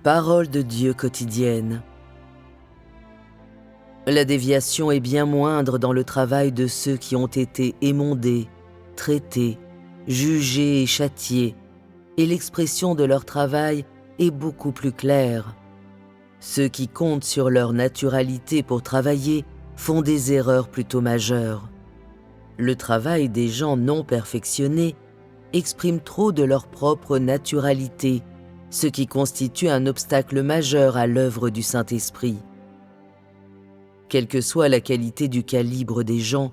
Parole de Dieu quotidienne. La déviation est bien moindre dans le travail de ceux qui ont été émondés, traités, jugés et châtiés, et l'expression de leur travail est beaucoup plus claire. Ceux qui comptent sur leur naturalité pour travailler font des erreurs plutôt majeures. Le travail des gens non perfectionnés exprime trop de leur propre naturalité, ce qui constitue un obstacle majeur à l'œuvre du Saint-Esprit. Quelle que soit la qualité du calibre des gens,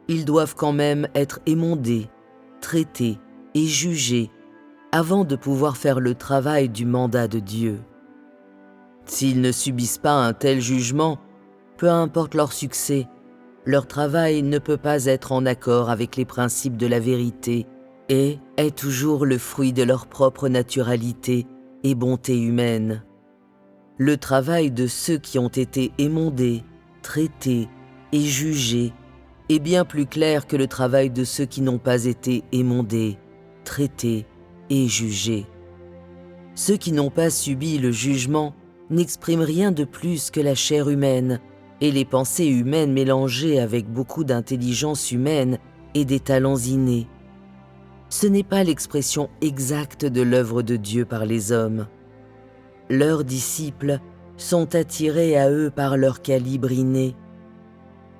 ils doivent quand même être émondés, traités et jugés avant de pouvoir faire le travail du mandat de Dieu. S'ils ne subissent pas un tel jugement, peu importe leur succès, leur travail ne peut pas être en accord avec les principes de la vérité et est toujours le fruit de leur propre naturalité et bonté humaine. Le travail de ceux qui ont été émondés, traités et jugés est bien plus clair que le travail de ceux qui n'ont pas été émondés, traités et jugés. Ceux qui n'ont pas subi le jugement n'expriment rien de plus que la chair humaine et les pensées humaines mélangées avec beaucoup d'intelligence humaine et des talents innés. Ce n'est pas l'expression exacte de l'œuvre de Dieu par les hommes. Leurs disciples sont attirés à eux par leur calibre inné.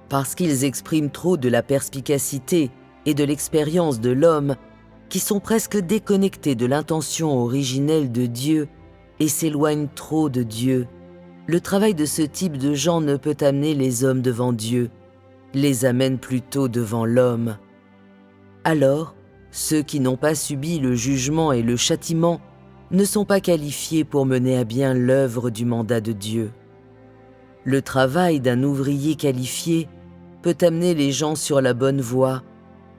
Parce qu'ils expriment trop de la perspicacité et de l'expérience de l'homme, qui sont presque déconnectés de l'intention originelle de Dieu et s'éloignent trop de Dieu, le travail de ce type de gens ne peut amener les hommes devant Dieu, les amène plutôt devant l'homme. Alors, ceux qui n'ont pas subi le jugement et le châtiment ne sont pas qualifiés pour mener à bien l'œuvre du mandat de Dieu. Le travail d'un ouvrier qualifié peut amener les gens sur la bonne voie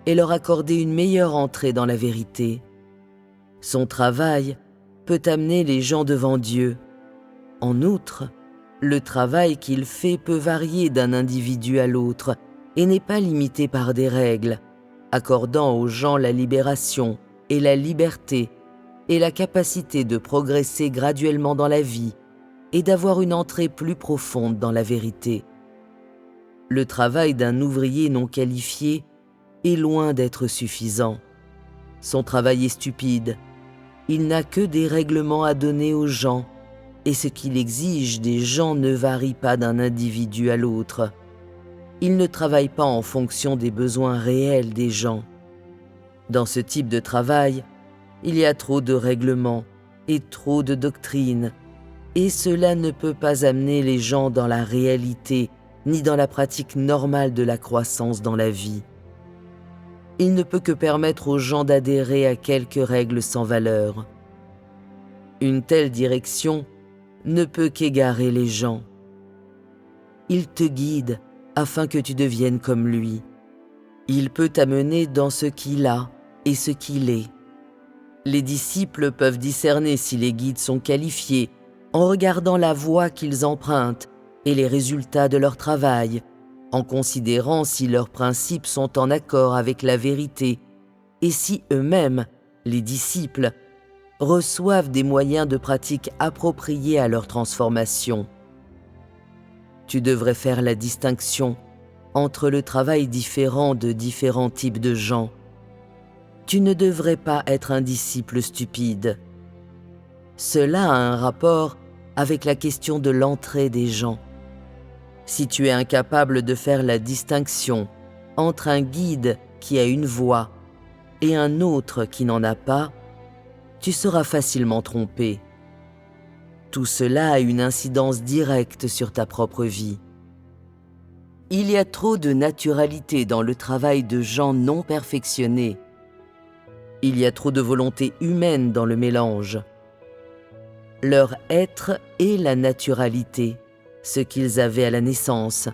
et leur accorder une meilleure entrée dans la vérité. Son travail peut amener les gens devant Dieu. En outre, le travail qu'il fait peut varier d'un individu à l'autre et n'est pas limité par des règles, accordant aux gens la libération et la liberté et la capacité de progresser graduellement dans la vie et d'avoir une entrée plus profonde dans la vérité. Le travail d'un ouvrier non qualifié est loin d'être suffisant. Son travail est stupide. Il n'a que des règlements à donner aux gens, et ce qu'il exige des gens ne varie pas d'un individu à l'autre. Il ne travaille pas en fonction des besoins réels des gens. Dans ce type de travail, il y a trop de règlements et trop de doctrines, et cela ne peut pas amener les gens dans la réalité ni dans la pratique normale de la croissance dans la vie. Il ne peut que permettre aux gens d'adhérer à quelques règles sans valeur. Une telle direction ne peut qu'égarer les gens. Il te guide afin que tu deviennes comme lui. Il peut t'amener dans ce qu'il a et ce qu'il est. Les disciples peuvent discerner si les guides sont qualifiés en regardant la voie qu'ils empruntent et les résultats de leur travail, en considérant si leurs principes sont en accord avec la vérité et si eux-mêmes, les disciples, reçoivent des moyens de pratique appropriés à leur transformation. Tu devrais faire la distinction entre le travail différent de différents types de gens. Tu ne devrais pas être un disciple stupide. Cela a un rapport avec la question de l'entrée des gens. Si tu es incapable de faire la distinction entre un guide qui a une voix et un autre qui n'en a pas, tu seras facilement trompé. Tout cela a une incidence directe sur ta propre vie. Il y a trop de naturalité dans le travail de gens non perfectionnés. Il y a trop de volonté humaine dans le mélange. Leur être est la naturalité, ce qu'ils avaient à la naissance.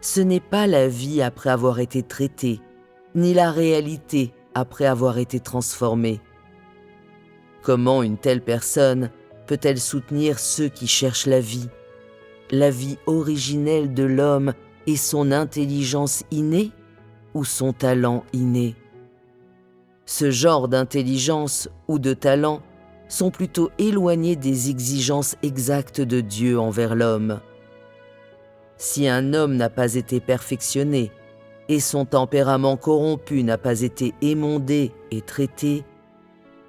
Ce n'est pas la vie après avoir été traitée, ni la réalité après avoir été transformée. Comment une telle personne peut-elle soutenir ceux qui cherchent la vie originelle de l'homme et son intelligence innée ou son talent inné? Ce genre d'intelligence ou de talent sont plutôt éloignés des exigences exactes de Dieu envers l'homme. Si un homme n'a pas été perfectionné et son tempérament corrompu n'a pas été émondé et traité,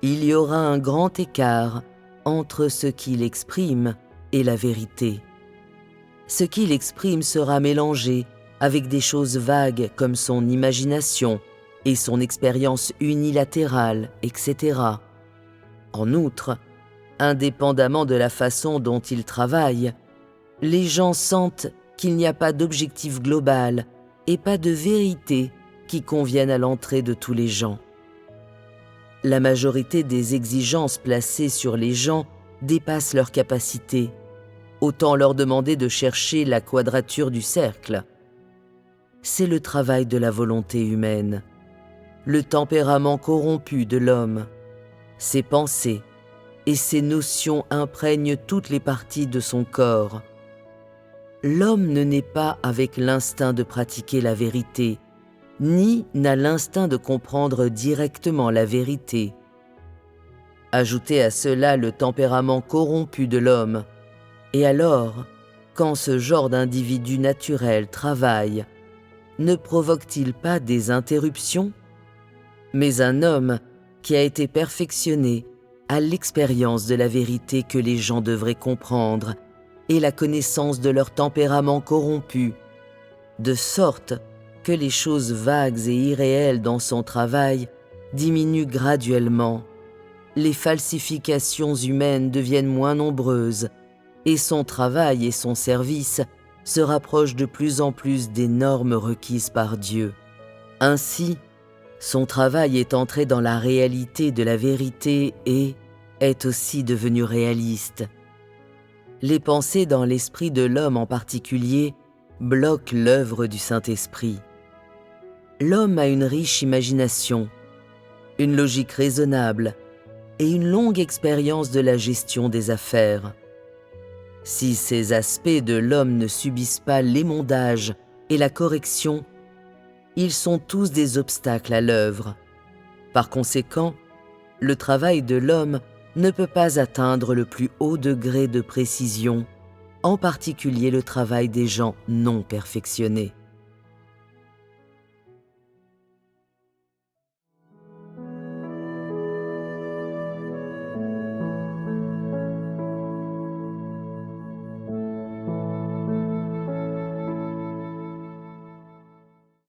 il y aura un grand écart entre ce qu'il exprime et la vérité. Ce qu'il exprime sera mélangé avec des choses vagues comme son imagination et son expérience unilatérale, etc. En outre, indépendamment de la façon dont il travaille, les gens sentent qu'il n'y a pas d'objectif global et pas de vérité qui convienne à l'entrée de tous les gens. La majorité des exigences placées sur les gens dépassent leurs capacités. Autant leur demander de chercher la quadrature du cercle. C'est le travail de la volonté humaine, le tempérament corrompu de l'homme, ses pensées et ses notions imprègnent toutes les parties de son corps. L'homme ne naît pas avec l'instinct de pratiquer la vérité, ni n'a l'instinct de comprendre directement la vérité. Ajoutez à cela le tempérament corrompu de l'homme, et alors, quand ce genre d'individu naturel travaille, ne provoque-t-il pas des interruptions? Mais un homme qui a été perfectionné a l'expérience de la vérité que les gens devraient comprendre et la connaissance de leur tempérament corrompu, de sorte que les choses vagues et irréelles dans son travail diminuent graduellement, les falsifications humaines deviennent moins nombreuses, et son travail et son service se rapprochent de plus en plus des normes requises par Dieu. Ainsi, son travail est entré dans la réalité de la vérité et est aussi devenu réaliste. Les pensées dans l'esprit de l'homme en particulier bloquent l'œuvre du Saint-Esprit. L'homme a une riche imagination, une logique raisonnable et une longue expérience de la gestion des affaires. Si ces aspects de l'homme ne subissent pas l'émondage et la correction, ils sont tous des obstacles à l'œuvre. Par conséquent, le travail de l'homme ne peut pas atteindre le plus haut degré de précision, en particulier le travail des gens non perfectionnés.